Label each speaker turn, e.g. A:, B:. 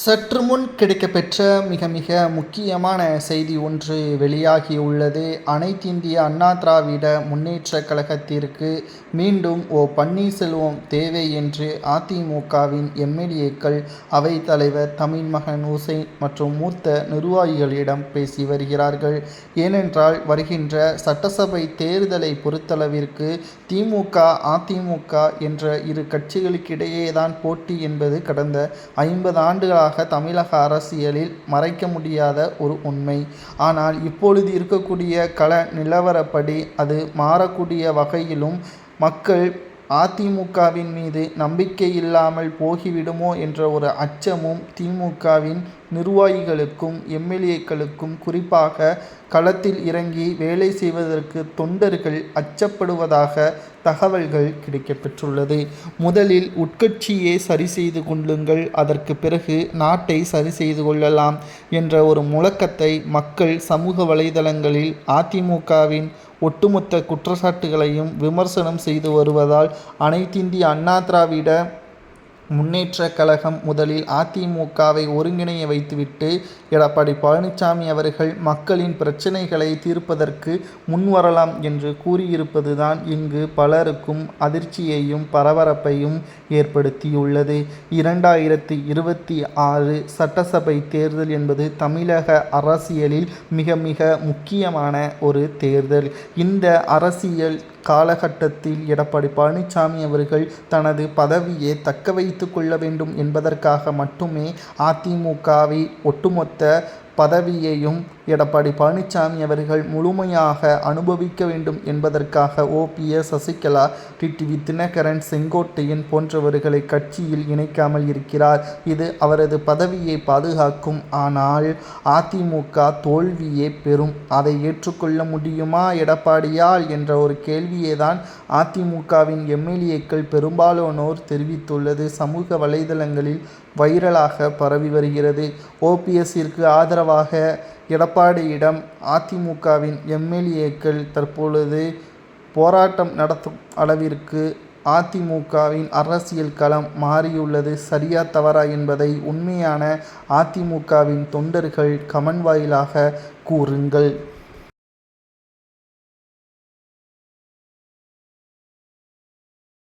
A: சற்று முன் கிடைக்கப்பெற்ற மிக மிக முக்கியமான செய்தி ஒன்று வெளியாகியுள்ளது. அனைத்திந்திய அண்ணா திராவிட முன்னேற்றக் கழகத்திற்கு மீண்டும் பன்னீர்செல்வம் தேவை என்று அதிமுகவின் எம்எல்ஏக்கள், அவைத்தலைவர் தமிழ்மகன் உசேன் மற்றும் மூத்த நிர்வாகிகளிடம் பேசி வருகிறார்கள். ஏனென்றால் வருகின்ற சட்டசபை தேர்தலை பொறுத்தளவிற்கு திமுக, அதிமுக என்ற இரு கட்சிகளுக்கிடையேதான் போட்டி என்பது கடந்த 50 ஆண்டுகளாக தமிழக அரசியலில் மறைக்க முடியாத ஒரு உண்மை. ஆனால் இப்பொழுது இருக்கக்கூடிய கள நிலவரப்படி அது மாறக்கூடிய வகையிலும் மக்கள் அதிமுகவின் மீது நம்பிக்கை இல்லாமல் போகிவிடுமோ என்ற ஒரு அச்சமும் திமுகவின் நிர்வாகிகளுக்கும் எம்எல்ஏக்களுக்கும், குறிப்பாக களத்தில் இறங்கி வேலை செய்வதற்கு தொண்டர்கள் அச்சப்படுவதாக தகவல்கள் கிடைக்கப்பெற்றுள்ளது. முதலில் உட்கட்சியே சரி செய்து கொள்ளுங்கள், அதற்கு பிறகு நாட்டை சரி செய்து கொள்ளலாம் என்ற ஒரு முழக்கத்தை மக்கள் சமூக வலைதளங்களில் அதிமுகவின் ஒட்டுமொத்த குற்றச்சாட்டுகளையும் விமர்சனம் செய்து வருவதால் அனைத்திந்திய அண்ணா திராவிட முன்னேற்றக் கழகம் முதலில் அதிமுகவை ஒருங்கிணைய வைத்துவிட்டு எடப்பாடி பழனிசாமி அவர்கள் மக்களின் பிரச்சனைகளை தீர்ப்பதற்கு முன்வரலாம் என்று கூறியிருப்பதுதான் இங்கு பலருக்கும் அதிர்ச்சியையும் பரபரப்பையும் ஏற்படுத்தியுள்ளது. 2026 சட்டசபை தேர்தல் என்பது தமிழக அரசியலில் மிக மிக முக்கியமான ஒரு தேர்தல். இந்த அரசியல் காலகட்டத்தில் எடப்பாடி பழனிசாமி அவர்கள் தனது பதவியை தக்க வைத்து கொள்ள வேண்டும் என்பதற்காக மட்டுமே அதிமுகவை ஒட்டுமொத்த பதவியையும் எடப்பாடி பழனிசாமி அவர்கள் முழுமையாக அனுபவிக்க வேண்டும் என்பதற்காக OPS, சசிகலா, டிடிவி தினகரன், செங்கோட்டையன் போன்றவர்களை கட்சியில் இணைக்காமல் இருக்கிறார். இது அவரது பதவியை பாதுகாக்கும். ஆனால் அதிமுக தோல்வியே பெறும். அதை ஏற்றுக்கொள்ள முடியுமா எடப்பாடியால் என்ற ஒரு கேள்வியை தான் அதிமுகவின் எம்எல்ஏக்கள் பெரும்பாலானோர் தெரிவித்துள்ளது சமூக வலைதளங்களில் வைரலாக பரவி வருகிறது. OPSற்கு ஆதரவாக எடப்பாடியிடம் அதிமுகவின் எம்எல்ஏக்கள் தற்பொழுது போராட்டம் நடத்தும் அளவிற்கு அதிமுகவின் அரசியல் களம் மாறியுள்ளது. சரியா தவறா என்பதை உண்மையான அதிமுகவின் தொண்டர்கள் கமெண்ட் வாயிலாக கூறுங்கள்.